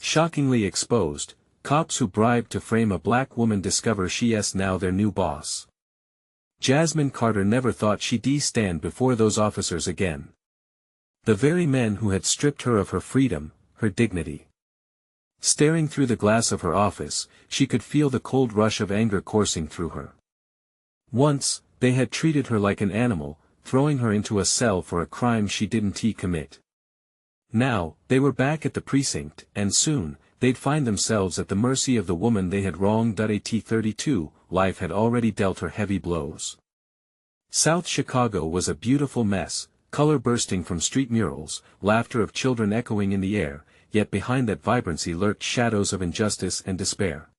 Shockingly exposed, cops who bribed to frame a black woman discover she's now their new boss. Jasmine Carter never thought she'd stand before those officers again. The very men who had stripped her of her freedom, her dignity. Staring through the glass of her office, she could feel the cold rush of anger coursing through her. Once, they had treated her like an animal, throwing her into a cell for a crime she didn't commit. Now, they were back at the precinct, and soon, they'd find themselves at the mercy of the woman they had wronged. At 32, life had already dealt her heavy blows. South Chicago was a beautiful mess, color bursting from street murals, laughter of children echoing in the air, yet behind that vibrancy lurked shadows of injustice and despair.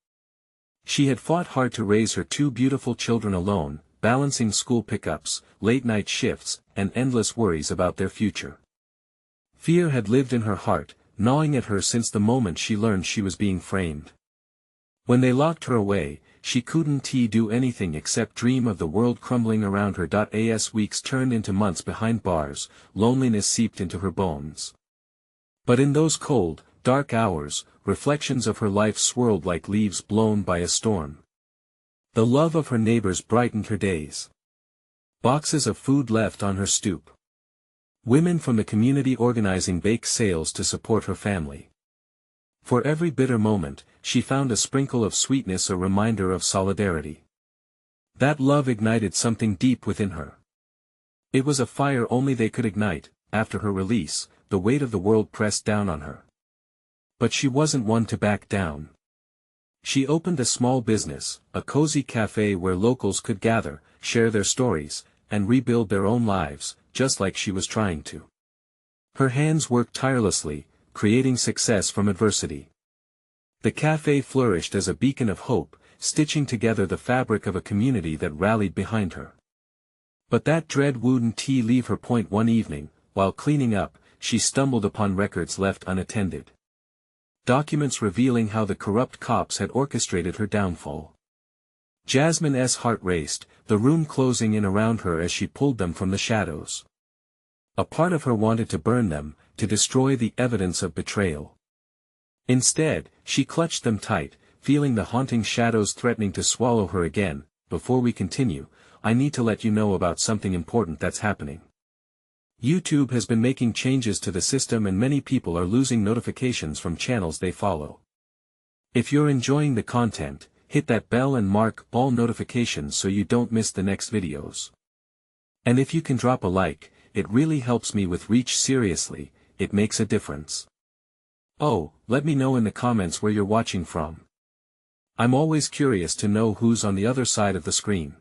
She had fought hard to raise her two beautiful children alone, balancing school pickups, late-night shifts, and endless worries about their future. Fear had lived in her heart, gnawing at her since the moment she learned she was being framed. When they locked her away, she couldn't do anything except dream of the world crumbling around her. As weeks turned into months behind bars, loneliness seeped into her bones. But in those cold, dark hours, reflections of her life swirled like leaves blown by a storm. The love of her neighbors brightened her days. Boxes of food left on her stoop. Women from the community organizing bake sales to support her family. For every bitter moment, she found a sprinkle of sweetness, a reminder of solidarity. That love ignited something deep within her. It was a fire only they could ignite. After her release, the weight of the world pressed down on her. But she wasn't one to back down. She opened a small business, a cozy cafe where locals could gather, share their stories, and rebuild their own lives, just like she was trying to. Her hands worked tirelessly, creating success from adversity. The cafe flourished as a beacon of hope, stitching together the fabric of a community that rallied behind her. But that dread wouldn't leave her. One evening, while cleaning up, she stumbled upon records left unattended. Documents revealing how the corrupt cops had orchestrated her downfall. Jasmine's heart raced, the room closing in around her as she pulled them from the shadows. A part of her wanted to burn them, to destroy the evidence of betrayal. Instead, she clutched them tight, feeling the haunting shadows threatening to swallow her again. Before we continue, I need to let you know about something important that's happening. YouTube has been making changes to the system and many people are losing notifications from channels they follow. If you're enjoying the content, hit that bell and mark all notifications so you don't miss the next videos. And if you can drop a like, it really helps me with reach. Seriously, it makes a difference. Oh, let me know in the comments where you're watching from. I'm always curious to know who's on the other side of the screen.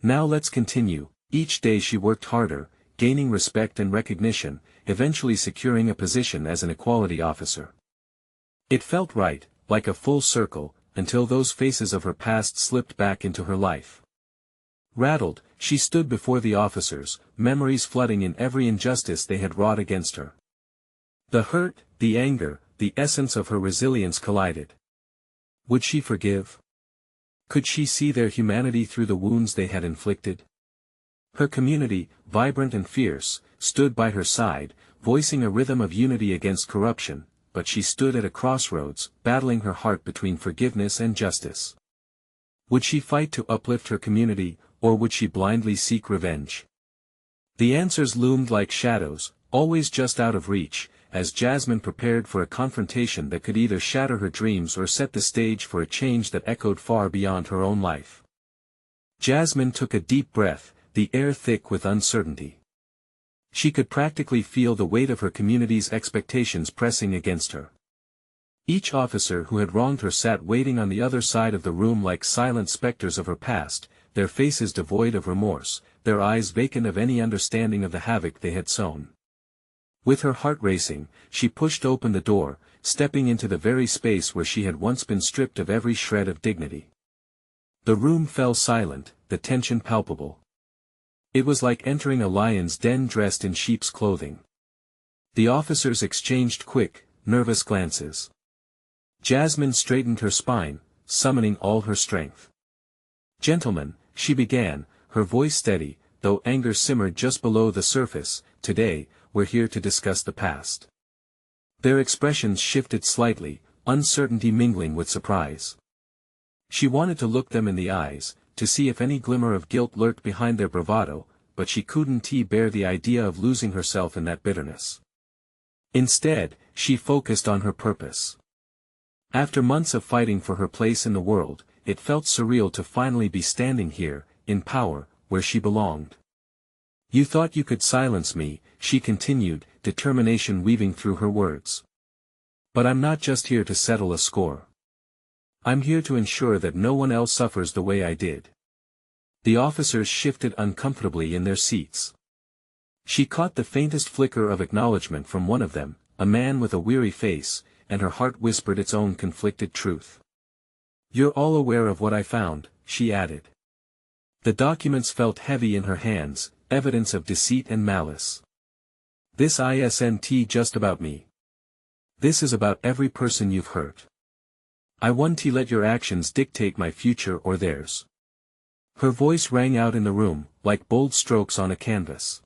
Now let's continue. Each day she worked harder, gaining respect and recognition, eventually securing a position as an equality officer. It felt right, like a full circle, until those faces of her past slipped back into her life. Rattled, she stood before the officers, memories flooding in every injustice they had wrought against her. The hurt, the anger, the essence of her resilience collided. Would she forgive? Could she see their humanity through the wounds they had inflicted? Her community, vibrant and fierce, stood by her side, voicing a rhythm of unity against corruption, but she stood at a crossroads, battling her heart between forgiveness and justice. Would she fight to uplift her community, or would she blindly seek revenge? The answers loomed like shadows, always just out of reach, as Jasmine prepared for a confrontation that could either shatter her dreams or set the stage for a change that echoed far beyond her own life. Jasmine took a deep breath, the air thick with uncertainty. She could practically feel the weight of her community's expectations pressing against her. Each officer who had wronged her sat waiting on the other side of the room like silent specters of her past, their faces devoid of remorse, their eyes vacant of any understanding of the havoc they had sown. With her heart racing, she pushed open the door, stepping into the very space where she had once been stripped of every shred of dignity. The room fell silent, the tension palpable. It was like entering a lion's den dressed in sheep's clothing. The officers exchanged quick, nervous glances. Jasmine straightened her spine, summoning all her strength. "Gentlemen," she began, her voice steady, though anger simmered just below the surface, "today, we're here to discuss the past. Their expressions shifted slightly, uncertainty mingling with surprise. She wanted to look them in the eyes, to see if any glimmer of guilt lurked behind their bravado, but she couldn't bear the idea of losing herself in that bitterness. Instead, she focused on her purpose. After months of fighting for her place in the world, it felt surreal to finally be standing here, in power, where she belonged. "You thought you could silence me," she continued, determination weaving through her words. "But I'm not just here to settle a score. I'm here to ensure that no one else suffers the way I did." The officers shifted uncomfortably in their seats. She caught the faintest flicker of acknowledgement from one of them, a man with a weary face, and her heart whispered its own conflicted truth. "You're all aware of what I found," she added. The documents felt heavy in her hands, evidence of deceit and malice. "This isn't just about me. This is about every person you've hurt. I won't let your actions dictate my future or theirs." Her voice rang out in the room, like bold strokes on a canvas.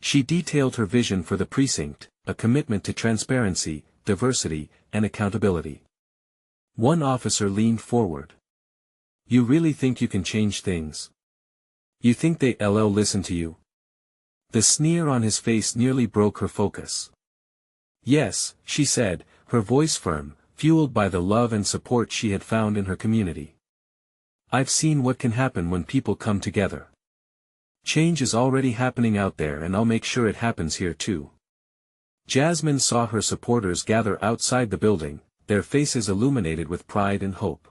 She detailed her vision for the precinct, a commitment to transparency, diversity, and accountability. One officer leaned forward. "You really think you can change things? You think they'll listen to you?" The sneer on his face nearly broke her focus. "Yes," she said, her voice firm, fueled by the love and support she had found in her community. "I've seen what can happen when people come together. Change is already happening out there, and I'll make sure it happens here too." Jasmine saw her supporters gather outside the building, their faces illuminated with pride and hope.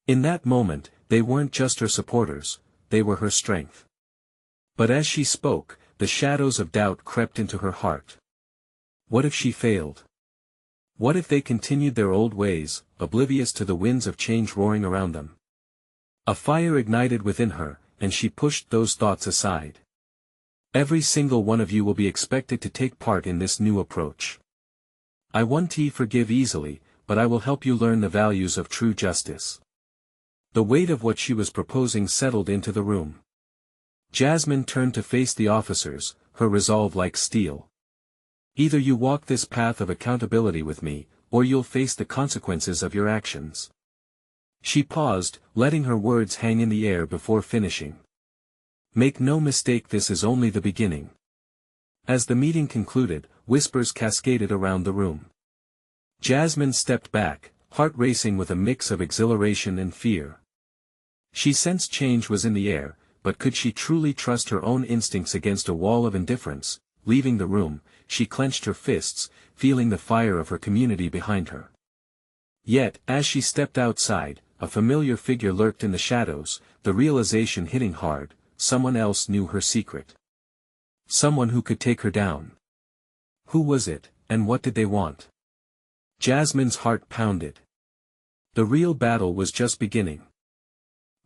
In that moment, they weren't just her supporters, they were her strength. But as she spoke, the shadows of doubt crept into her heart. What if she failed? What if they continued their old ways, oblivious to the winds of change roaring around them? A fire ignited within her, and she pushed those thoughts aside. "Every single one of you will be expected to take part in this new approach. I won't forgive easily, but I will help you learn the values of true justice." The weight of what she was proposing settled into the room. Jasmine turned to face the officers, her resolve like steel. "Either you walk this path of accountability with me, or you'll face the consequences of your actions." She paused, letting her words hang in the air before finishing. "Make no mistake, this is only the beginning." As the meeting concluded, whispers cascaded around the room. Jasmine stepped back, heart racing with a mix of exhilaration and fear. She sensed change was in the air, but could she truly trust her own instincts against a wall of indifference? Leaving the room, she clenched her fists, feeling the fire of her community behind her. Yet, as she stepped outside, a familiar figure lurked in the shadows, the realization hitting hard: someone else knew her secret. Someone who could take her down. Who was it, and what did they want? Jasmine's heart pounded. The real battle was just beginning.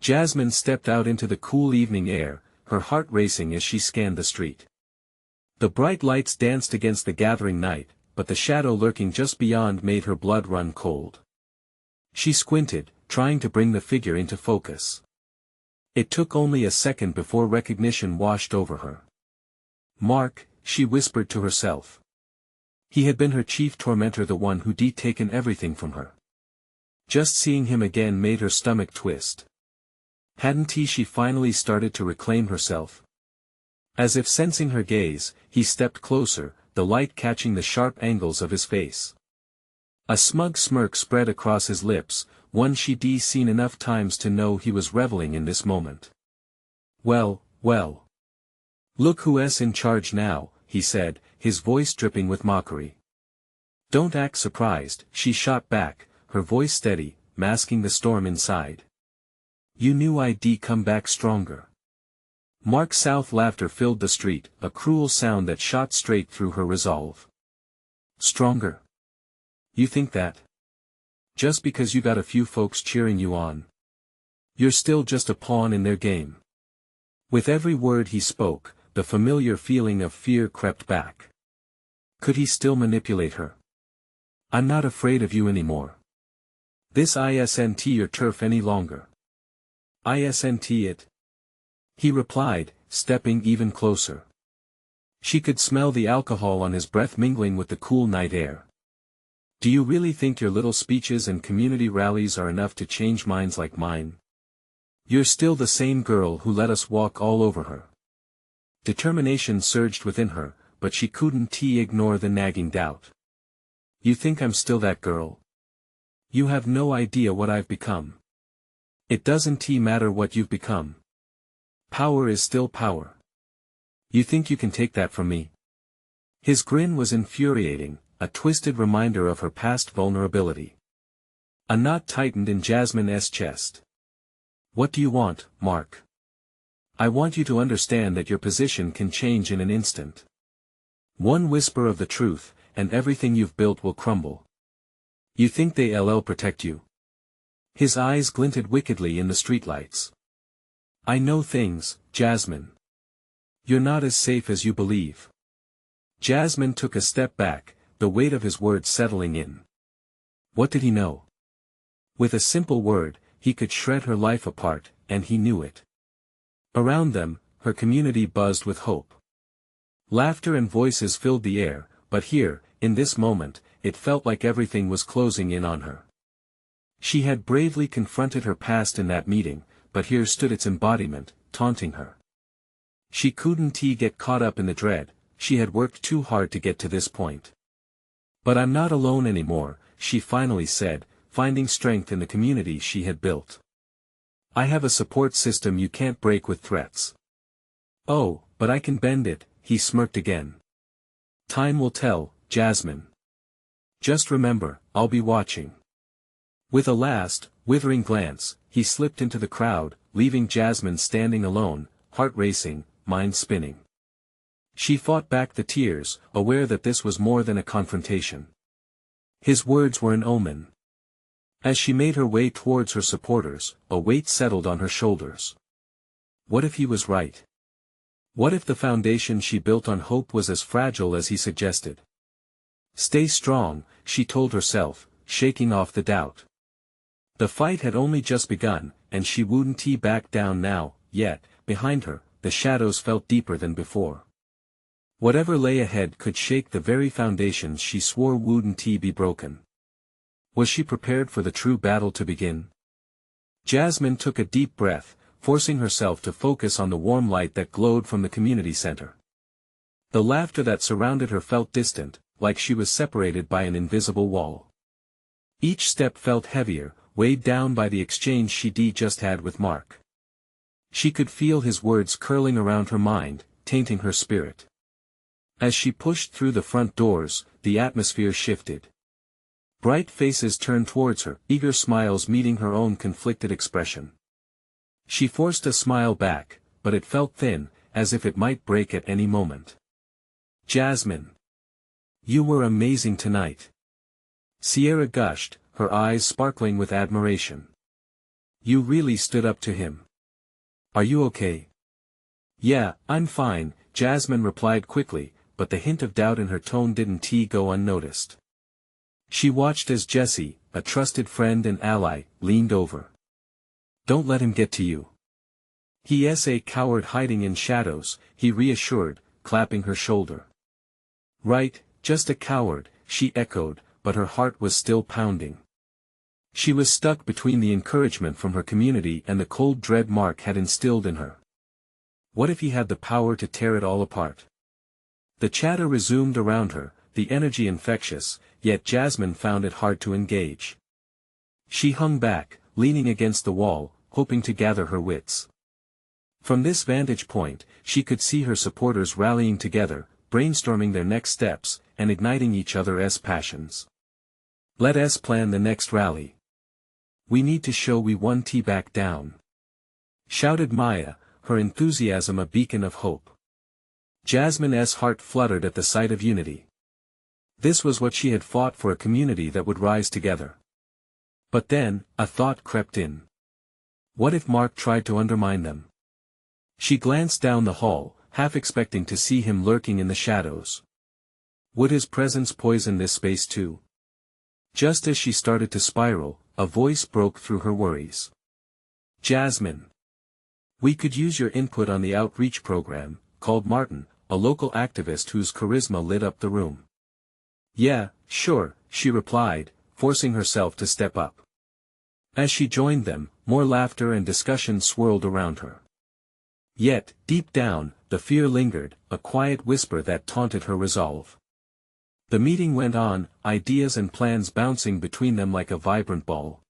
Jasmine stepped out into the cool evening air, her heart racing as she scanned the street. The bright lights danced against the gathering night, but the shadow lurking just beyond made her blood run cold. She squinted, trying to bring the figure into focus. It took only a second before recognition washed over her. "Mark," she whispered to herself. He had been her chief tormentor, the one who'd taken everything from her. Just seeing him again made her stomach twist. Hadn't she finally started to reclaim herself? As if sensing her gaze, he stepped closer, the light catching the sharp angles of his face. A smug smirk spread across his lips, one she'd seen enough times to know he was reveling in this moment. "Well, well. Look who's in charge now," he said, his voice dripping with mockery. "Don't act surprised," she shot back, her voice steady, masking the storm inside. "You knew I'd come back stronger." Mark South laughter filled the street, a cruel sound that shot straight through her resolve. "Stronger? You think that? Just because you got a few folks cheering you on? You're still just a pawn in their game." With every word he spoke, the familiar feeling of fear crept back. Could he still manipulate her? "I'm not afraid of you anymore. This isn't your turf any longer." "Isn't it?" he replied, stepping even closer. She could smell the alcohol on his breath mingling with the cool night air. Do you really think your little speeches and community rallies are enough to change minds like mine? You're still the same girl who let us walk all over her. Determination surged within her, but she couldn't ignore the nagging doubt. You think I'm still that girl? You have no idea what I've become. It doesn't matter what you've become. Power is still power. You think you can take that from me? His grin was infuriating, a twisted reminder of her past vulnerability. A knot tightened in Jasmine's chest. What do you want, Mark? I want you to understand that your position can change in an instant. One whisper of the truth, and everything you've built will crumble. You think they'll protect you? His eyes glinted wickedly in the streetlights. I know things, Jasmine. You're not as safe as you believe. Jasmine took a step back, the weight of his words settling in. What did he know? With a simple word, he could shred her life apart, and he knew it. Around them, her community buzzed with hope. Laughter and voices filled the air, but here, in this moment, it felt like everything was closing in on her. She had bravely confronted her past in that meeting, but here stood its embodiment, taunting her. She couldn't get caught up in the dread, she had worked too hard to get to this point. But I'm not alone anymore, she finally said, finding strength in the community she had built. I have a support system you can't break with threats. Oh, but I can bend it, he smirked again. Time will tell, Jasmine. Just remember, I'll be watching. With a last, withering glance, he slipped into the crowd, leaving Jasmine standing alone, heart racing, mind spinning. She fought back the tears, aware that this was more than a confrontation. His words were an omen. As she made her way towards her supporters, a weight settled on her shoulders. What if he was right? What if the foundation she built on hope was as fragile as he suggested? Stay strong, she told herself, shaking off the doubt. The fight had only just begun, and she wouldn't back down now, yet, behind her, the shadows felt deeper than before. Whatever lay ahead could shake the very foundations she swore wouldn't be broken. Was she prepared for the true battle to begin? Jasmine took a deep breath, forcing herself to focus on the warm light that glowed from the community center. The laughter that surrounded her felt distant, like she was separated by an invisible wall. Each step felt heavier, weighed down by the exchange she just had with Mark. She could feel his words curling around her mind, tainting her spirit. As she pushed through the front doors, the atmosphere shifted. Bright faces turned towards her, eager smiles meeting her own conflicted expression. She forced a smile back, but it felt thin, as if it might break at any moment. Jasmine. You were amazing tonight. Sierra gushed, her eyes sparkling with admiration. You really stood up to him. Are you okay? Yeah, I'm fine, Jasmine replied quickly, but the hint of doubt in her tone didn't go unnoticed. She watched as Jesse, a trusted friend and ally, leaned over. Don't let him get to you. He's a coward hiding in shadows, he reassured, clapping her shoulder. Right, just a coward, she echoed, but her heart was still pounding. She was stuck between the encouragement from her community and the cold dread Mark had instilled in her. What if he had the power to tear it all apart? The chatter resumed around her, the energy infectious, yet Jasmine found it hard to engage. She hung back, leaning against the wall, hoping to gather her wits. From this vantage point, she could see her supporters rallying together, brainstorming their next steps, and igniting each other's passions. Let us plan the next rally. We need to show we won't back down. Shouted Maya, her enthusiasm a beacon of hope. Jasmine's heart fluttered at the sight of unity. This was what she had fought for, a community that would rise together. But then, a thought crept in. What if Mark tried to undermine them? She glanced down the hall, half expecting to see him lurking in the shadows. Would his presence poison this space too? Just as she started to spiral, a voice broke through her worries. Jasmine. We could use your input on the outreach program, called Martin, a local activist whose charisma lit up the room. "Yeah, sure," she replied, forcing herself to step up. As she joined them, more laughter and discussion swirled around her. Yet, deep down, the fear lingered, a quiet whisper that taunted her resolve. The meeting went on, ideas and plans bouncing between them like a vibrant ball.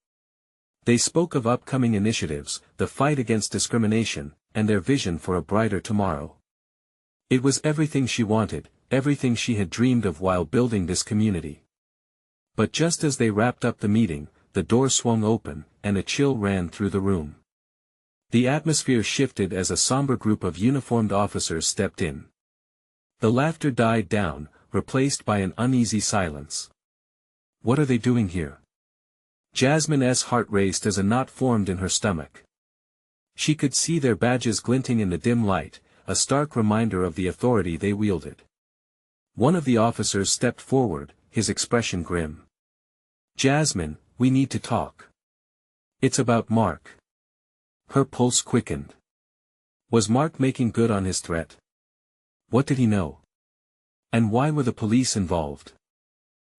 They spoke of upcoming initiatives, the fight against discrimination, and their vision for a brighter tomorrow. It was everything she wanted, everything she had dreamed of while building this community. But just as they wrapped up the meeting, the door swung open, and a chill ran through the room. The atmosphere shifted as a somber group of uniformed officers stepped in. The laughter died down, replaced by an uneasy silence. "What are they doing here?" Jasmine's heart raced as a knot formed in her stomach. She could see their badges glinting in the dim light, a stark reminder of the authority they wielded. One of the officers stepped forward, his expression grim. "Jasmine, we need to talk. It's about Mark." Her pulse quickened. Was Mark making good on his threat? What did he know? And why were the police involved?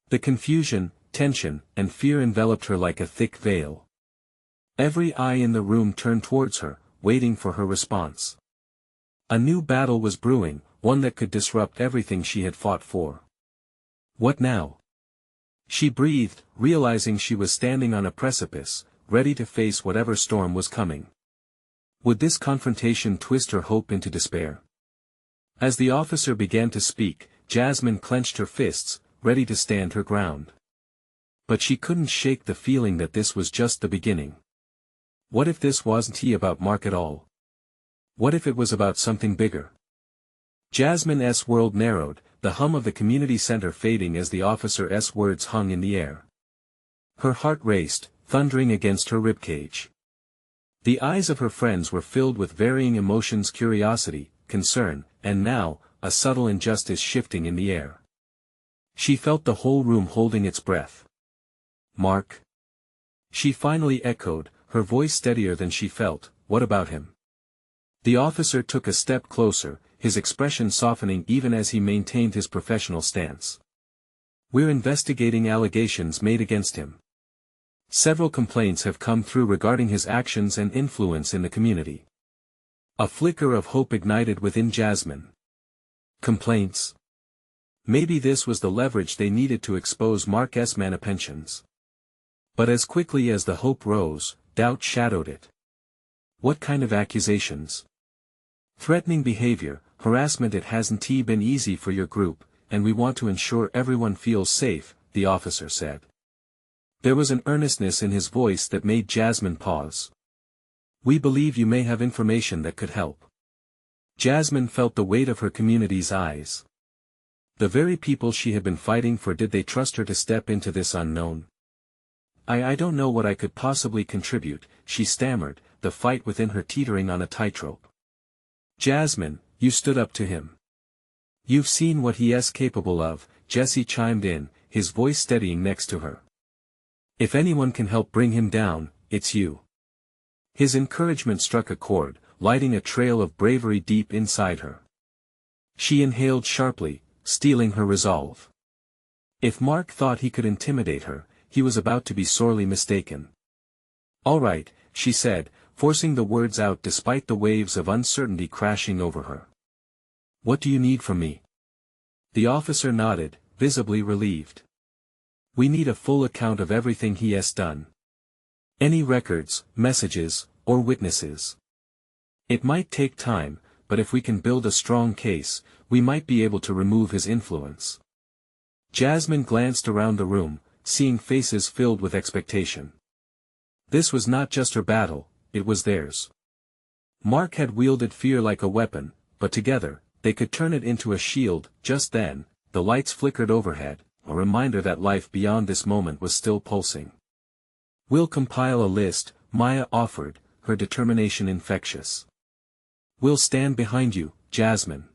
The confusion, tension, and fear enveloped her like a thick veil. Every eye in the room turned towards her, waiting for her response. A new battle was brewing, one that could disrupt everything she had fought for. What now? She breathed, realizing she was standing on a precipice, ready to face whatever storm was coming. Would this confrontation twist her hope into despair? As the officer began to speak, Jasmine clenched her fists, ready to stand her ground. But she couldn't shake the feeling that this was just the beginning. What if this wasn't about Mark at all? What if it was about something bigger? Jasmine's world narrowed, the hum of the community center fading as the officer's words hung in the air. Her heart raced, thundering against her ribcage. The eyes of her friends were filled with varying emotions: curiosity, concern, and now, a subtle injustice shifting in the air. She felt the whole room holding its breath. "Mark?" She finally echoed, her voice steadier than she felt. "What about him?" The officer took a step closer, his expression softening even as he maintained his professional stance. "We're investigating allegations made against him. Several complaints have come through regarding his actions and influence in the community." A flicker of hope ignited within Jasmine. Complaints? Maybe this was the leverage they needed to expose Mark's manopensions. But as quickly as the hope rose, doubt shadowed it. What kind of accusations? "Threatening behavior, harassment. It hasn't been easy for your group, and we want to ensure everyone feels safe," the officer said. There was an earnestness in his voice that made Jasmine pause. "We believe you may have information that could help." Jasmine felt the weight of her community's eyes. The very people she had been fighting for. Did they trust her to step into this unknown? I don't know what I could possibly contribute," she stammered, the fight within her teetering on a tightrope. "Jasmine, you stood up to him. You've seen what he is capable of," Jesse chimed in, his voice steadying next to her. "If anyone can help bring him down, it's you." His encouragement struck a chord, lighting a trail of bravery deep inside her. She inhaled sharply, steeling her resolve. If Mark thought he could intimidate her, he was about to be sorely mistaken. "All right," she said, forcing the words out despite the waves of uncertainty crashing over her. "What do you need from me?" The officer nodded, visibly relieved. "We need a full account of everything he has done. Any records, messages, or witnesses. It might take time, but if we can build a strong case, we might be able to remove his influence." Jasmine glanced around the room, seeing faces filled with expectation. This was not just her battle, it was theirs. Mark had wielded fear like a weapon, but together, they could turn it into a shield. Just then, the lights flickered overhead, a reminder that life beyond this moment was still pulsing. "We'll compile a list," Maya offered, her determination infectious. "We'll stand behind you, Jasmine."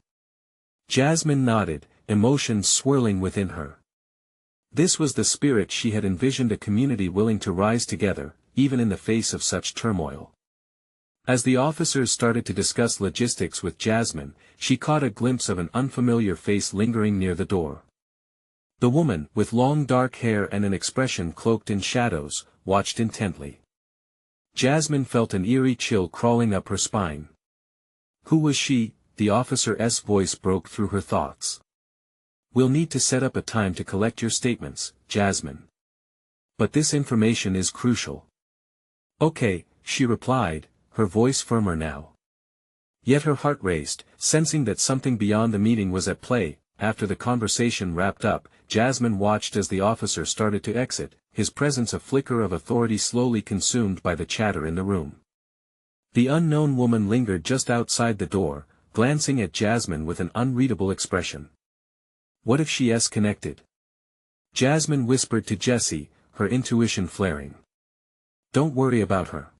Jasmine nodded, emotions swirling within her. This was the spirit she had envisioned, a community willing to rise together, even in the face of such turmoil. As the officers started to discuss logistics with Jasmine, she caught a glimpse of an unfamiliar face lingering near the door. The woman, with long dark hair and an expression cloaked in shadows, watched intently. Jasmine felt an eerie chill crawling up her spine. Who was she? The officer's voice broke through her thoughts. We'll need to set up a time to collect your statements, Jasmine. But this information is crucial. Okay, she replied, her voice firmer now. Yet her heart raced, sensing that something beyond the meeting was at play. After the conversation wrapped up, Jasmine watched as the officer started to exit, his presence a flicker of authority slowly consumed by the chatter in the room. The unknown woman lingered just outside the door, glancing at Jasmine with an unreadable expression. What if she is connected? Jasmine whispered to Jessie, her intuition flaring. Don't worry about her.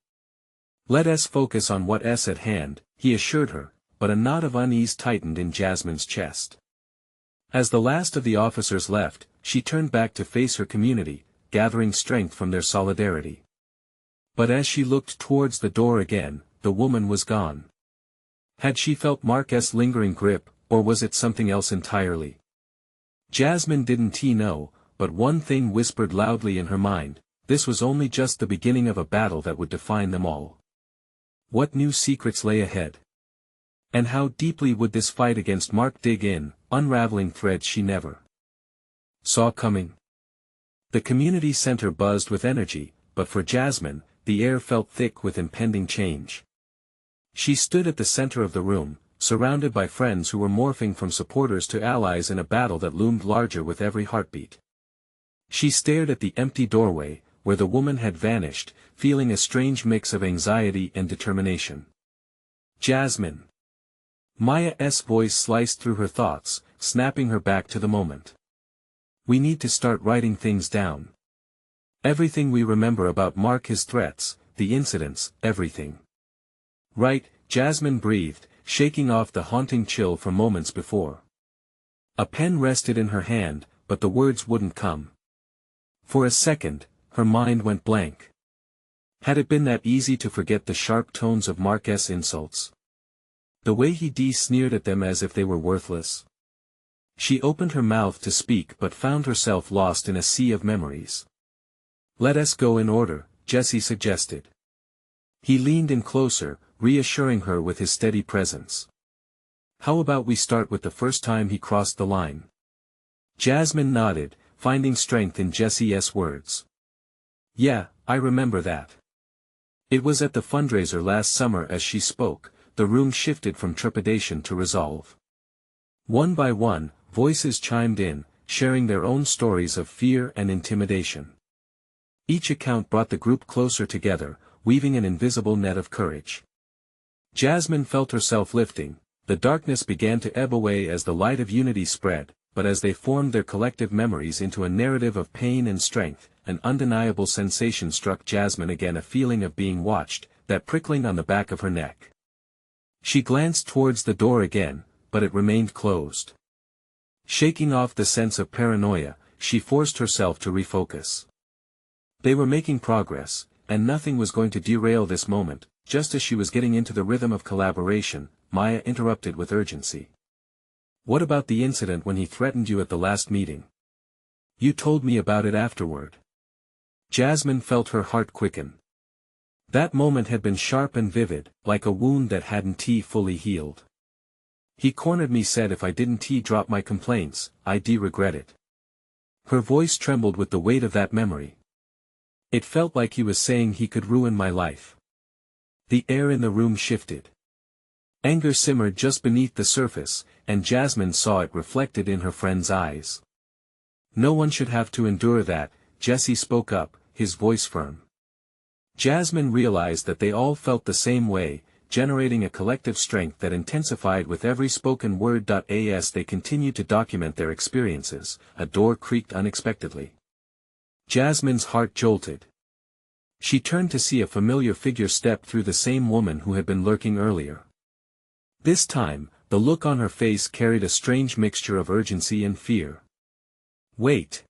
Let us focus on what's at hand, he assured her, but a knot of unease tightened in Jasmine's chest. As the last of the officers left, she turned back to face her community, gathering strength from their solidarity. But as she looked towards the door again, the woman was gone. Had she felt Mark's lingering grip, or was it something else entirely? Jasmine didn't know, but one thing whispered loudly in her mind, this was only just the beginning of a battle that would define them all. What new secrets lay ahead? And how deeply would this fight against Mark dig in, unraveling threads she never saw coming? The community center buzzed with energy, but for Jasmine, the air felt thick with impending change. She stood at the center of the room, surrounded by friends who were morphing from supporters to allies in a battle that loomed larger with every heartbeat. She stared at the empty doorway, where the woman had vanished, feeling a strange mix of anxiety and determination. Jasmine. Maya's voice sliced through her thoughts, snapping her back to the moment. We need to start writing things down. Everything we remember about Mark, his threats, the incidents, everything. Right, Jasmine breathed, shaking off the haunting chill from moments before. A pen rested in her hand, but the words wouldn't come. For a second, her mind went blank. Had it been that easy to forget the sharp tones of Mark's insults? The way he sneered at them as if they were worthless? She opened her mouth to speak but found herself lost in a sea of memories. Let us go in order, Jessie suggested. He leaned in closer, reassuring her with his steady presence. How about we start with the first time he crossed the line? Jasmine nodded, finding strength in Jessie's words. Yeah, I remember that. It was at the fundraiser last summer. As she spoke, the room shifted from trepidation to resolve. One by one, voices chimed in, sharing their own stories of fear and intimidation. Each account brought the group closer together, weaving an invisible net of courage. Jasmine felt herself lifting. The darkness began to ebb away as the light of unity spread, but as they formed their collective memories into a narrative of pain and strength, an undeniable sensation struck Jasmine again, a feeling of being watched, that prickling on the back of her neck. She glanced towards the door again, but it remained closed. Shaking off the sense of paranoia, she forced herself to refocus. They were making progress, and nothing was going to derail this moment. Just as she was getting into the rhythm of collaboration, Maya interrupted with urgency. What about the incident when he threatened you at the last meeting? You told me about it afterward. Jasmine felt her heart quicken. That moment had been sharp and vivid, like a wound that hadn't fully healed. He cornered me, said if I didn't drop my complaints, I'd regret it. Her voice trembled with the weight of that memory. It felt like he was saying he could ruin my life. The air in the room shifted. Anger simmered just beneath the surface, and Jasmine saw it reflected in her friend's eyes. No one should have to endure that, Jessie spoke up, his voice firm. Jasmine realized that they all felt the same way, generating a collective strength that intensified with every spoken word. As they continued to document their experiences, a door creaked unexpectedly. Jasmine's heart jolted. She turned to see a familiar figure step through, the same woman who had been lurking earlier. This time, the look on her face carried a strange mixture of urgency and fear. Wait!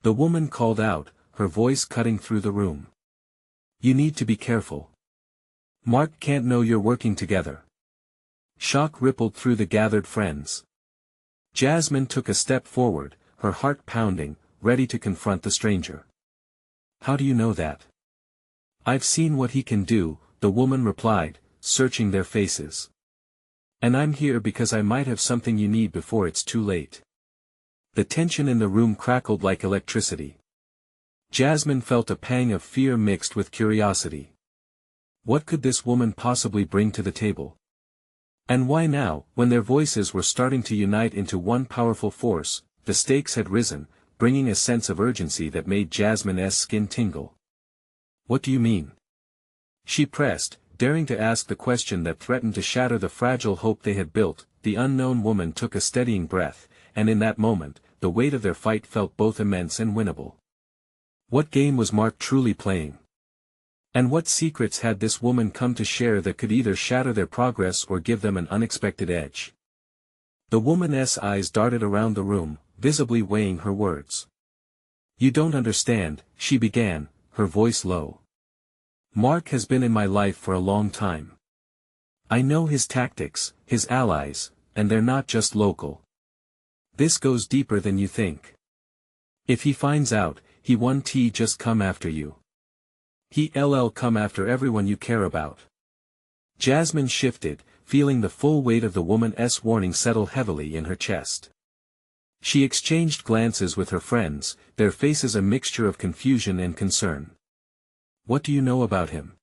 The woman called out, her voice cutting through the room. You need to be careful. Mark can't know you're working together. Shock rippled through the gathered friends. Jasmine took a step forward, her heart pounding, ready to confront the stranger. How do you know that? I've seen what he can do, the woman replied, searching their faces. And I'm here because I might have something you need before it's too late. The tension in the room crackled like electricity. Jasmine felt a pang of fear mixed with curiosity. What could this woman possibly bring to the table? And why now, when their voices were starting to unite into one powerful force, the stakes had risen, bringing a sense of urgency that made Jasmine's skin tingle. What do you mean? She pressed, daring to ask the question that threatened to shatter the fragile hope they had built. The unknown woman took a steadying breath, and in that moment, the weight of their fight felt both immense and winnable. What game was Mark truly playing? And what secrets had this woman come to share that could either shatter their progress or give them an unexpected edge? The woman's eyes darted around the room, visibly weighing her words. You don't understand, she began, her voice low. Mark has been in my life for a long time. I know his tactics, his allies, and they're not just local. This goes deeper than you think. If he finds out, he won't just come after you. He'll come after everyone you care about. Jasmine shifted, feeling the full weight of the woman's warning settle heavily in her chest. She exchanged glances with her friends, their faces a mixture of confusion and concern. What do you know about him?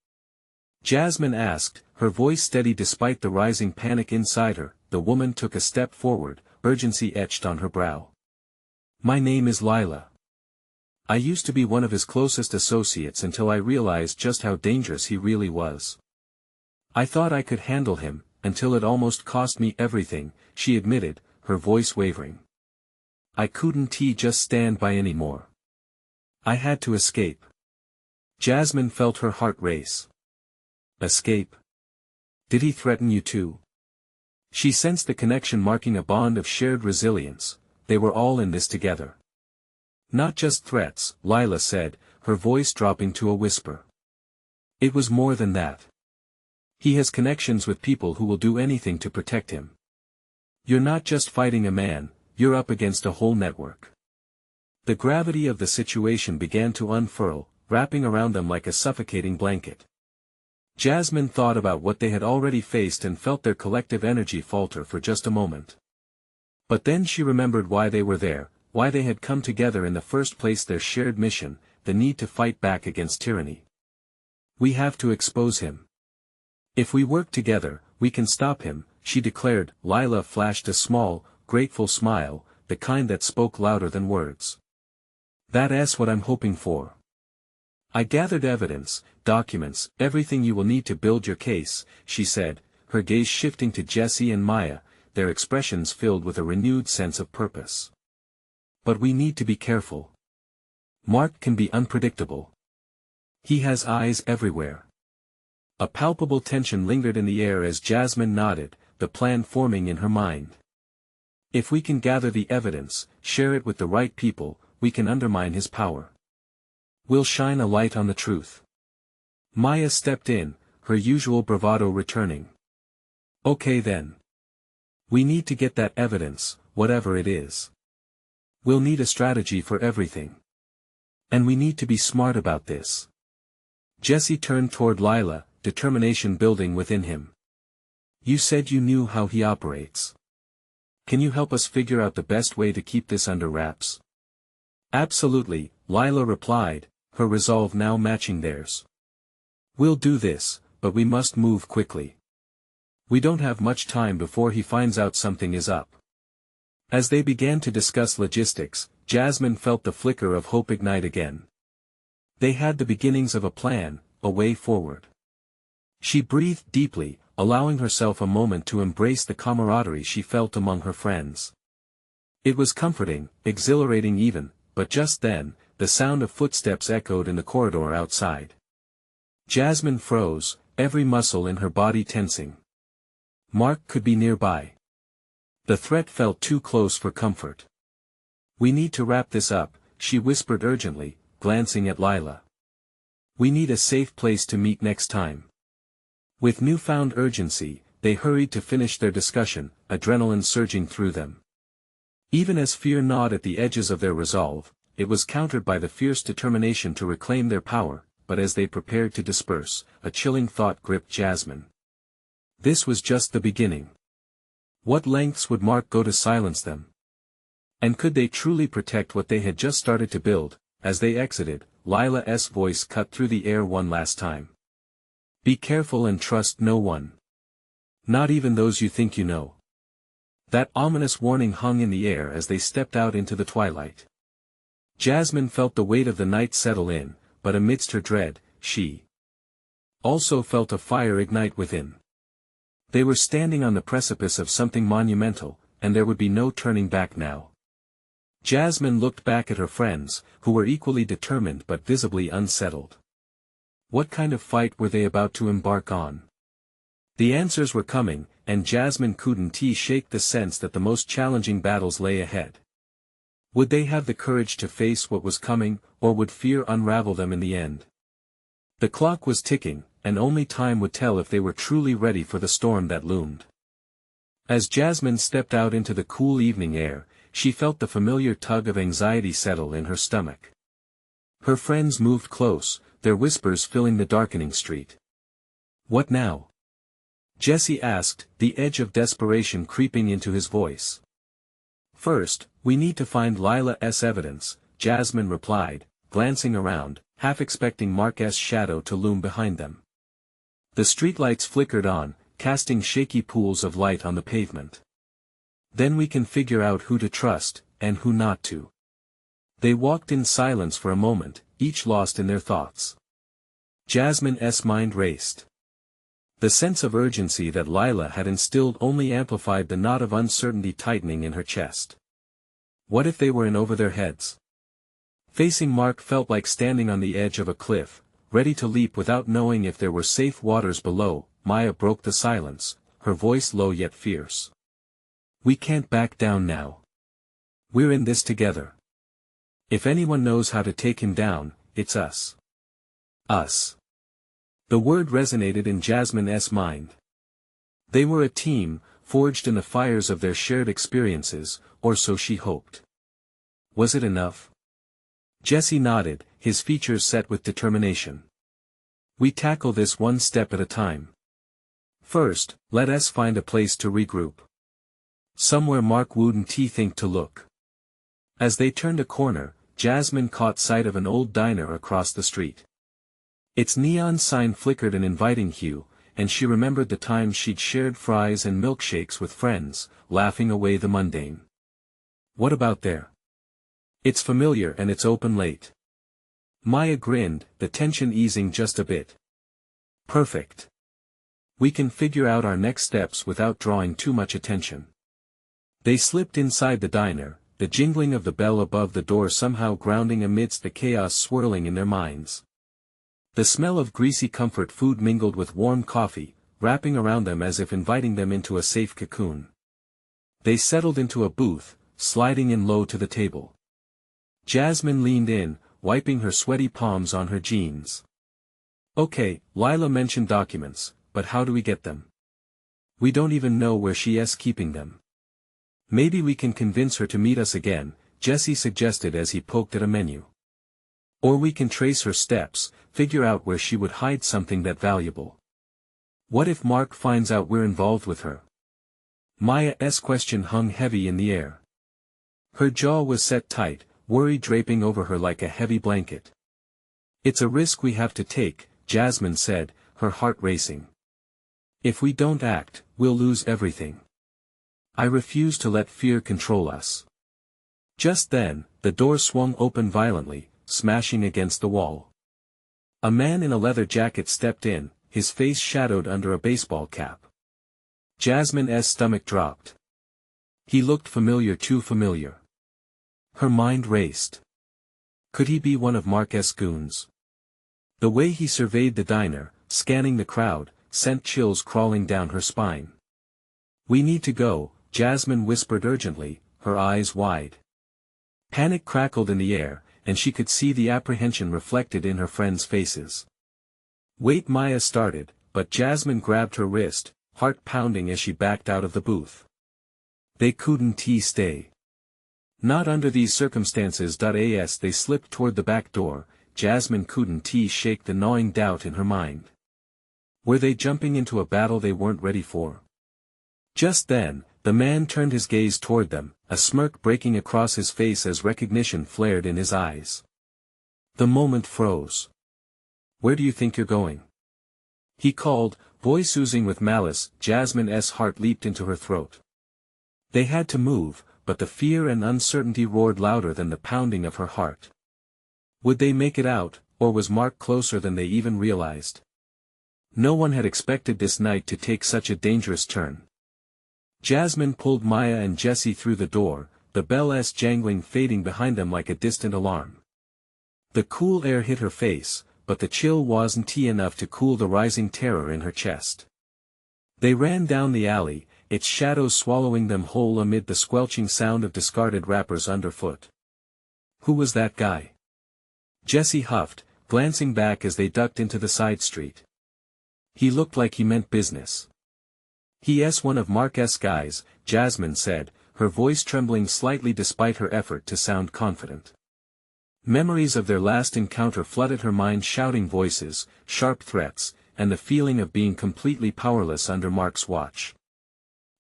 Jasmine asked, her voice steady despite the rising panic inside her. The woman took a step forward, urgency etched on her brow. My name is Lila. I used to be one of his closest associates until I realized just how dangerous he really was. I thought I could handle him, until it almost cost me everything, she admitted, her voice wavering. I couldn't just stand by anymore. I had to escape. Jasmine felt her heart race. Escape? Did he threaten you too? She sensed the connection marking a bond of shared resilience. They were all in this together. Not just threats, Lila said, her voice dropping to a whisper. It was more than that. He has connections with people who will do anything to protect him. You're not just fighting a man, you're up against a whole network. The gravity of the situation began to unfurl, wrapping around them like a suffocating blanket. Jasmine thought about what they had already faced and felt their collective energy falter for just a moment. But then she remembered why they were there, why they had come together in the first place, their shared mission, the need to fight back against tyranny. We have to expose him. If we work together, we can stop him, she declared. Lila flashed a small, grateful smile, the kind that spoke louder than words. That's what I'm hoping for. I gathered evidence, documents, everything you will need to build your case, she said, her gaze shifting to Jessie and Maya, their expressions filled with a renewed sense of purpose. But we need to be careful. Mark can be unpredictable. He has eyes everywhere. A palpable tension lingered in the air as Jasmine nodded, the plan forming in her mind. If we can gather the evidence, share it with the right people, we can undermine his power. We'll shine a light on the truth. Maya stepped in, her usual bravado returning. Okay then. We need to get that evidence, whatever it is. We'll need a strategy for everything. And we need to be smart about this. Jessie turned toward Lila, determination building within him. You said you knew how he operates. Can you help us figure out the best way to keep this under wraps? Absolutely, Lila replied, her resolve now matching theirs. We'll do this, but we must move quickly. We don't have much time before he finds out something is up. As they began to discuss logistics, Jasmine felt the flicker of hope ignite again. They had the beginnings of a plan, a way forward. She breathed deeply, allowing herself a moment to embrace the camaraderie she felt among her friends. It was comforting, exhilarating even, but just then, the sound of footsteps echoed in the corridor outside. Jasmine froze, every muscle in her body tensing. Mark could be nearby. The threat felt too close for comfort. We need to wrap this up, she whispered urgently, glancing at Lila. We need a safe place to meet next time. With newfound urgency, they hurried to finish their discussion, adrenaline surging through them. Even as fear gnawed at the edges of their resolve, it was countered by the fierce determination to reclaim their power, but as they prepared to disperse, a chilling thought gripped Jasmine. This was just the beginning. What lengths would Mark go to silence them? And could they truly protect what they had just started to build? As they exited, Lila's voice cut through the air one last time. Be careful and trust no one. Not even those you think you know. That ominous warning hung in the air as they stepped out into the twilight. Jasmine felt the weight of the night settle in, but amidst her dread, she also felt a fire ignite within. They were standing on the precipice of something monumental, and there would be no turning back now. Jasmine looked back at her friends, who were equally determined but visibly unsettled. What kind of fight were they about to embark on? The answers were coming, and Jasmine couldn't shake the sense that the most challenging battles lay ahead. Would they have the courage to face what was coming, or would fear unravel them in the end? The clock was ticking, and only time would tell if they were truly ready for the storm that loomed. As Jasmine stepped out into the cool evening air, she felt the familiar tug of anxiety settle in her stomach. Her friends moved close, their whispers filling the darkening street. What now? Jesse asked, the edge of desperation creeping into his voice. First, we need to find Lila's evidence, Jasmine replied, glancing around, half expecting Mark's shadow to loom behind them. The streetlights flickered on, casting shaky pools of light on the pavement. Then we can figure out who to trust, and who not to. They walked in silence for a moment, each lost in their thoughts. Jasmine's mind raced. The sense of urgency that Lila had instilled only amplified the knot of uncertainty tightening in her chest. What if they were in over their heads? Facing Mark felt like standing on the edge of a cliff, ready to leap without knowing if there were safe waters below. Maya broke the silence, her voice low yet fierce. We can't back down now. We're in this together. If anyone knows how to take him down, it's us. Us. The word resonated in Jasmine's mind. They were a team, forged in the fires of their shared experiences, or so she hoped. Was it enough? Jesse nodded, his features set with determination. We tackle this one step at a time. First, let us find a place to regroup. Somewhere Mark wouldn't think to look. As they turned a corner, Jasmine caught sight of an old diner across the street. Its neon sign flickered an inviting hue, and she remembered the times she'd shared fries and milkshakes with friends, laughing away the mundane. What about there? It's familiar and it's open late. Maya grinned, the tension easing just a bit. Perfect. We can figure out our next steps without drawing too much attention. They slipped inside the diner, the jingling of the bell above the door somehow grounding amidst the chaos swirling in their minds. The smell of greasy comfort food mingled with warm coffee, wrapping around them as if inviting them into a safe cocoon. They settled into a booth, sliding in low to the table. Jasmine leaned in, wiping her sweaty palms on her jeans. Okay, Lila mentioned documents, but how do we get them? We don't even know where she's keeping them. Maybe we can convince her to meet us again, Jesse suggested as he poked at a menu. Or we can trace her steps, figure out where she would hide something that valuable. What if Mark finds out we're involved with her? Maya's question hung heavy in the air. Her jaw was set tight, worry draping over her like a heavy blanket. It's a risk we have to take, Jasmine said, her heart racing. If we don't act, we'll lose everything. I refuse to let fear control us. Just then, the door swung open violently, smashing against the wall. A man in a leather jacket stepped in, his face shadowed under a baseball cap. Jasmine's stomach dropped. He looked familiar, too familiar. Her mind raced. Could he be one of Mark's goons? The way he surveyed the diner, scanning the crowd, sent chills crawling down her spine. We need to go, Jasmine whispered urgently, her eyes wide. Panic crackled in the air, and she could see the apprehension reflected in her friends' faces. Wait, Maya started, but Jasmine grabbed her wrist, heart pounding as she backed out of the booth. They couldn't stay. Not under these circumstances. As they slipped toward the back door, Jasmine couldn't shake the gnawing doubt in her mind. Were they jumping into a battle they weren't ready for? Just then, the man turned his gaze toward them, a smirk breaking across his face as recognition flared in his eyes. The moment froze. "Where do you think you're going?" he called, voice oozing with malice. Jasmine's heart leaped into her throat. They had to move, but the fear and uncertainty roared louder than the pounding of her heart. Would they make it out, or was Mark closer than they even realized? No one had expected this night to take such a dangerous turn. Jasmine pulled Maya and Jessie through the door, the bell's jangling fading behind them like a distant alarm. The cool air hit her face, but the chill wasn't enough to cool the rising terror in her chest. They ran down the alley, its shadows swallowing them whole amid the squelching sound of discarded wrappers underfoot. Who was that guy? Jessie huffed, glancing back as they ducked into the side street. He looked like he meant business. "He's one of Mark's guys," Jasmine said, her voice trembling slightly despite her effort to sound confident. Memories of their last encounter flooded her mind, shouting voices, sharp threats, and the feeling of being completely powerless under Mark's watch.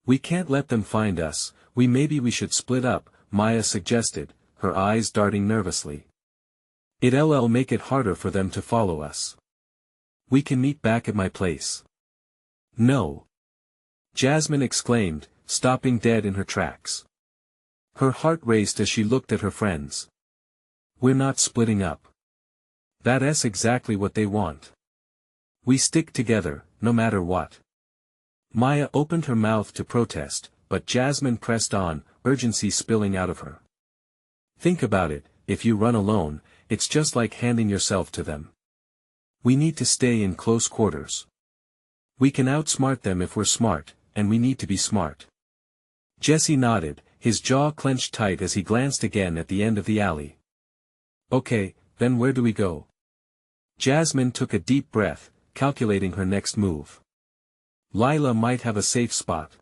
"We can't let them find us. Maybe we should split up," Maya suggested, her eyes darting nervously. "It'll make it harder for them to follow us. We can meet back at my place." "No!" Jasmine exclaimed, stopping dead in her tracks. Her heart raced as she looked at her friends. "We're not splitting up. That's exactly what they want. We stick together, no matter what." Maya opened her mouth to protest, but Jasmine pressed on, urgency spilling out of her. "Think about it, if you run alone, it's just like handing yourself to them. We need to stay in close quarters. We can outsmart them if we're smart, and we need to be smart." Jessie nodded, his jaw clenched tight as he glanced again at the end of the alley. "Okay, then where do we go?" Jasmine took a deep breath, calculating her next move. "Lila might have a safe spot.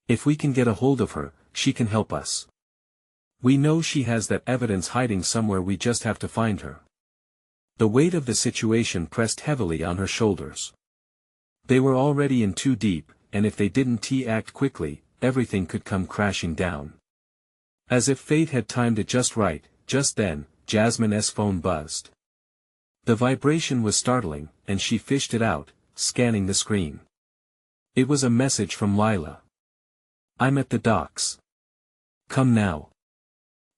If we can get a hold of her, she can help us. We know she has that evidence hiding somewhere, we just have to find her." The weight of the situation pressed heavily on her shoulders. They were already in too deep, and if they didn't act quickly, everything could come crashing down. As if fate had timed it just right, just then, Jasmine's phone buzzed. The vibration was startling, and she fished it out, scanning the screen. It was a message from Lila. "I'm at the docks. Come now."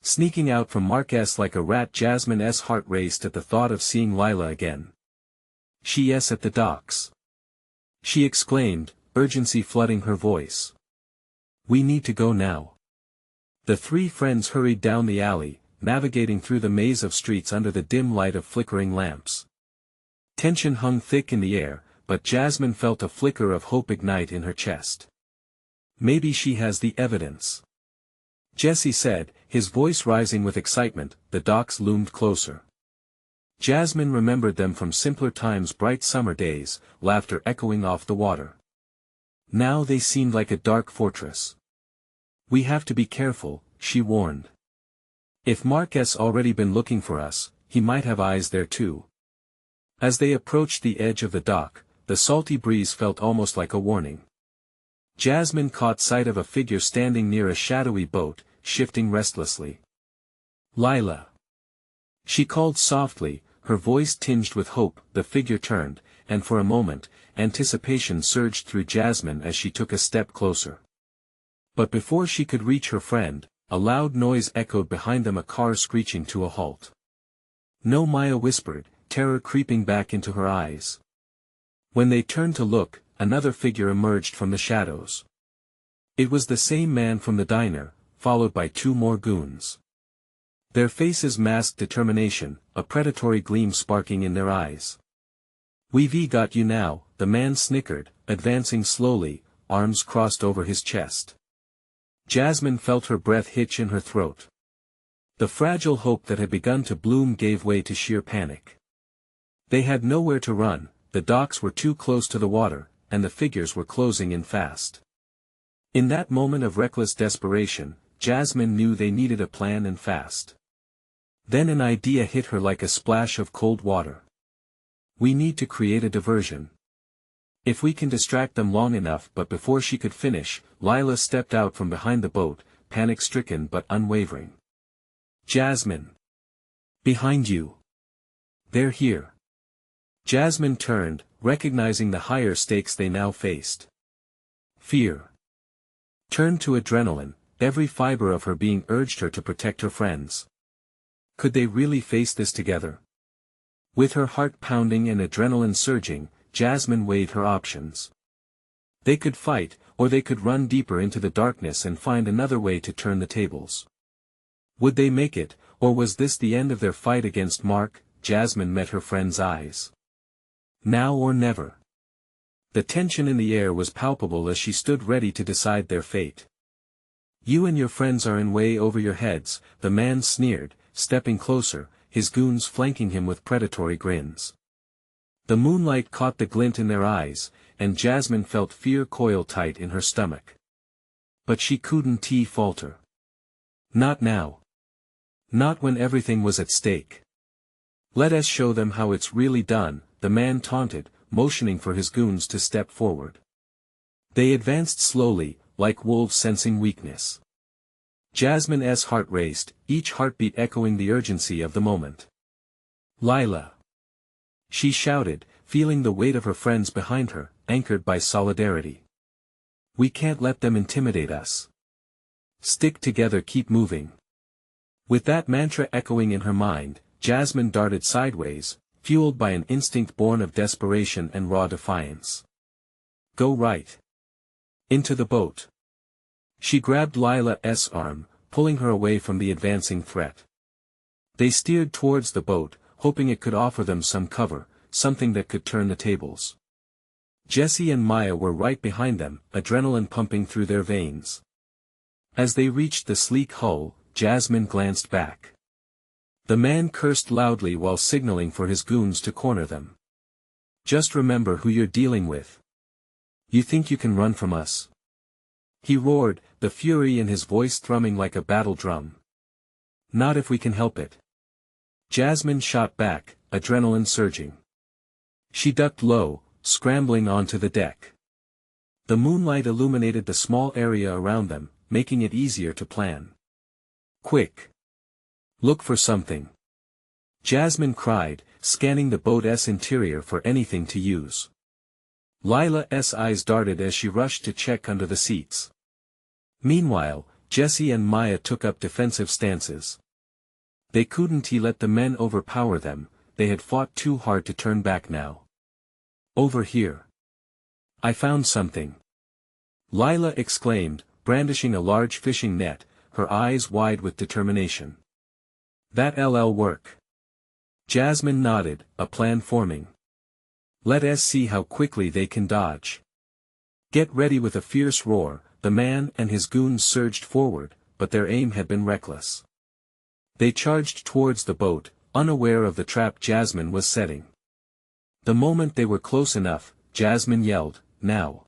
Sneaking out from Mark's like a rat, Jasmine's heart raced at the thought of seeing Lila again. "She's at the docks," she exclaimed, urgency flooding her voice. "We need to go now." The three friends hurried down the alley, navigating through the maze of streets under the dim light of flickering lamps. Tension hung thick in the air, but Jasmine felt a flicker of hope ignite in her chest. "Maybe she has the evidence," Jessie said, his voice rising with excitement. The docks loomed closer. Jasmine remembered them from simpler times, bright summer days, laughter echoing off the water. Now they seemed like a dark fortress. "We have to be careful," she warned. "If Mark's already been looking for us, he might have eyes there too." As they approached the edge of the dock, the salty breeze felt almost like a warning. Jasmine caught sight of a figure standing near a shadowy boat, shifting restlessly. "Lila!" she called softly, her voice tinged with hope. The figure turned, and for a moment, anticipation surged through Jasmine as she took a step closer. But before she could reach her friend, a loud noise echoed behind them, a car screeching to a halt. "No," Maya whispered, terror creeping back into her eyes. When they turned to look, another figure emerged from the shadows. It was the same man from the diner, followed by two more goons. Their faces masked determination, a predatory gleam sparking in their eyes. "We've got you now," the man snickered, advancing slowly, arms crossed over his chest. Jasmine felt her breath hitch in her throat. The fragile hope that had begun to bloom gave way to sheer panic. They had nowhere to run, the docks were too close to the water, and the figures were closing in fast. In that moment of reckless desperation, Jasmine knew they needed a plan and fast. Then an idea hit her like a splash of cold water. We need to create a diversion. If we can distract them long enough. But before she could finish, Lila stepped out from behind the boat, panic-stricken but unwavering. Jasmine! Behind you! They're here! Jasmine turned, recognizing the higher stakes they now faced. Fear turned to adrenaline, every fiber of her being urged her to protect her friends. Could they really face this together? With her heart pounding and adrenaline surging, Jasmine weighed her options. They could fight, or they could run deeper into the darkness and find another way to turn the tables. Would they make it, or was this the end of their fight against Mark? Jasmine met her friend's eyes. Now or never. The tension in the air was palpable as she stood ready to decide their fate. You and your friends are in way over your heads, the man sneered, stepping closer, his goons flanking him with predatory grins. The moonlight caught the glint in their eyes, and Jasmine felt fear coil tight in her stomach. But she couldn't falter. Not now. Not when everything was at stake. Let us show them how it's really done, the man taunted, motioning for his goons to step forward. They advanced slowly, like wolves sensing weakness. Jasmine's heart raced, each heartbeat echoing the urgency of the moment. Lila! She shouted, feeling the weight of her friends behind her, anchored by solidarity. We can't let them intimidate us. Stick together, keep moving. With that mantra echoing in her mind, Jasmine darted sideways, fueled by an instinct born of desperation and raw defiance. Go right. Into the boat. She grabbed Lila's arm, pulling her away from the advancing threat. They steered towards the boat, hoping it could offer them some cover, something that could turn the tables. Jessie and Maya were right behind them, adrenaline pumping through their veins. As they reached the sleek hull, Jasmine glanced back. The man cursed loudly while signaling for his goons to corner them. Just remember who you're dealing with. You think you can run from us? He roared, the fury in his voice thrumming like a battle drum. Not if we can help it. Jasmine shot back, adrenaline surging. She ducked low, scrambling onto the deck. The moonlight illuminated the small area around them, making it easier to plan. Quick! Look for something. Jasmine cried, scanning the boat's interior for anything to use. Lila's eyes darted as she rushed to check under the seats. Meanwhile, Jessie and Maya took up defensive stances. They couldn't let the men overpower them, they had fought too hard to turn back now. Over here. I found something. Lila exclaimed, brandishing a large fishing net, her eyes wide with determination. That'll work. Jasmine nodded, a plan forming. Let us see how quickly they can dodge. Get ready. With a fierce roar, the man and his goons surged forward, but their aim had been reckless. They charged towards the boat, unaware of the trap Jasmine was setting. The moment they were close enough, Jasmine yelled, now.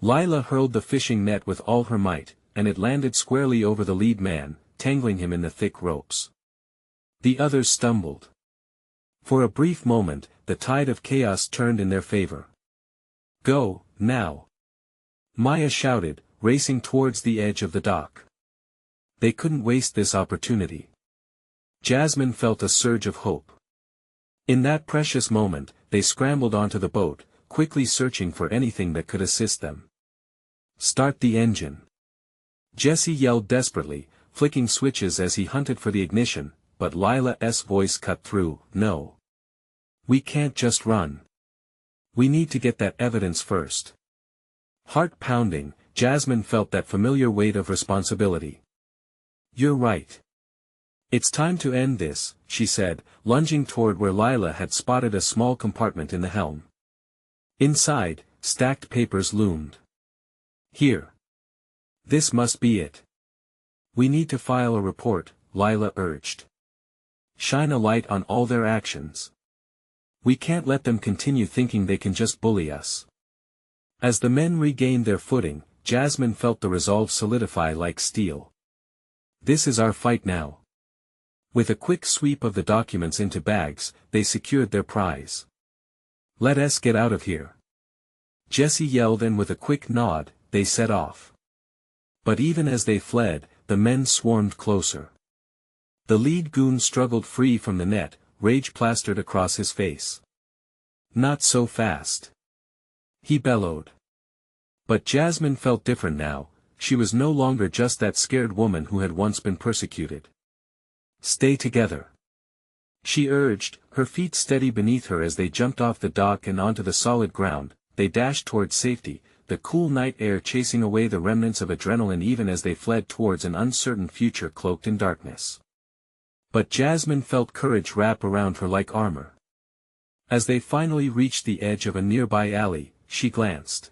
Lila hurled the fishing net with all her might, and it landed squarely over the lead man, tangling him in the thick ropes. The others stumbled. For a brief moment, the tide of chaos turned in their favor. Go, now! Maya shouted, racing towards the edge of the dock. They couldn't waste this opportunity. Jasmine felt a surge of hope. In that precious moment, they scrambled onto the boat, quickly searching for anything that could assist them. Start the engine. Jessie yelled desperately, flicking switches as he hunted for the ignition, but Lila's voice cut through, no. We can't just run. We need to get that evidence first. Heart pounding, Jasmine felt that familiar weight of responsibility. You're right. It's time to end this, she said, lunging toward where Lila had spotted a small compartment in the helm. Inside, stacked papers loomed. Here. This must be it. We need to file a report, Lila urged. Shine a light on all their actions. We can't let them continue thinking they can just bully us. As the men regained their footing, Jasmine felt the resolve solidify like steel. This is our fight now. With a quick sweep of the documents into bags, they secured their prize. Let us get out of here. Jesse yelled, and with a quick nod, they set off. But even as they fled, the men swarmed closer. The lead goon struggled free from the net, rage plastered across his face. Not so fast. He bellowed. But Jasmine felt different now. She was no longer just that scared woman who had once been persecuted. Stay together, she urged, her feet steady beneath her as they jumped off the dock and onto the solid ground. They dashed towards safety, the cool night air chasing away the remnants of adrenaline even as they fled towards an uncertain future cloaked in darkness. But Jasmine felt courage wrap around her like armor. As they finally reached the edge of a nearby alley, she glanced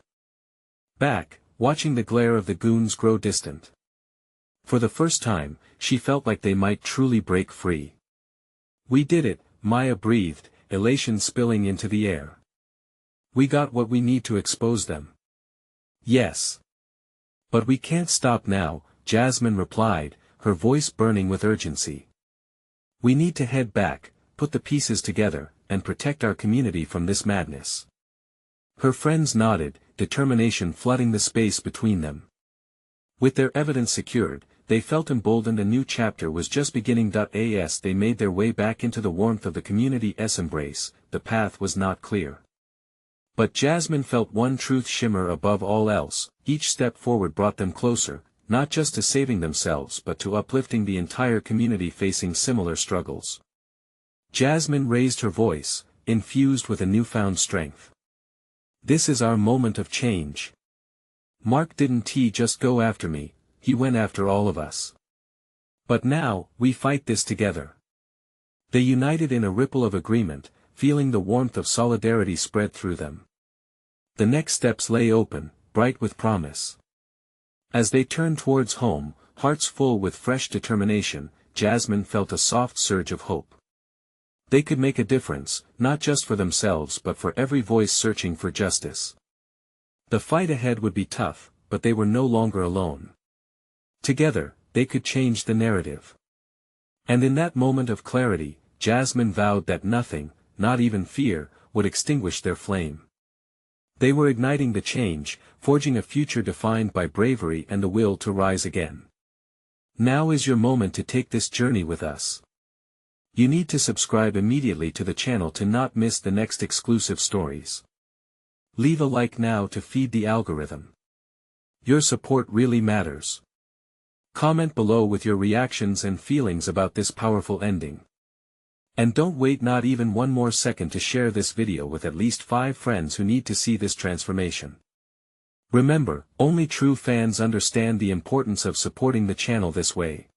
back, watching the glare of the goons grow distant. For the first time, she felt like they might truly break free. We did it, Maya breathed, elation spilling into the air. We got what we need to expose them. Yes. But we can't stop now, Jasmine replied, her voice burning with urgency. We need to head back, put the pieces together, and protect our community from this madness. Her friends nodded, determination flooding the space between them. With their evidence secured, they felt emboldened. A new chapter was just beginning. As they made their way back into the warmth of the community's embrace, the path was not clear. But Jasmine felt one truth shimmer above all else: each step forward brought them closer, not just to saving themselves but to uplifting the entire community facing similar struggles. Jasmine raised her voice, infused with a newfound strength. This is our moment of change. Mark didn't just go after me, he went after all of us. But now, we fight this together. They united in a ripple of agreement, feeling the warmth of solidarity spread through them. The next steps lay open, bright with promise. As they turned towards home, hearts full with fresh determination, Jasmine felt a soft surge of hope. They could make a difference, not just for themselves but for every voice searching for justice. The fight ahead would be tough, but they were no longer alone. Together, they could change the narrative. And in that moment of clarity, Jasmine vowed that nothing, not even fear, would extinguish their flame. They were igniting the change, forging a future defined by bravery and the will to rise again. Now is your moment to take this journey with us. You need to subscribe immediately to the channel to not miss the next exclusive stories. Leave a like now to feed the algorithm. Your support really matters. Comment below with your reactions and feelings about this powerful ending. And don't wait not even one more second to share this video with at least 5 friends who need to see this transformation. Remember, only true fans understand the importance of supporting the channel this way.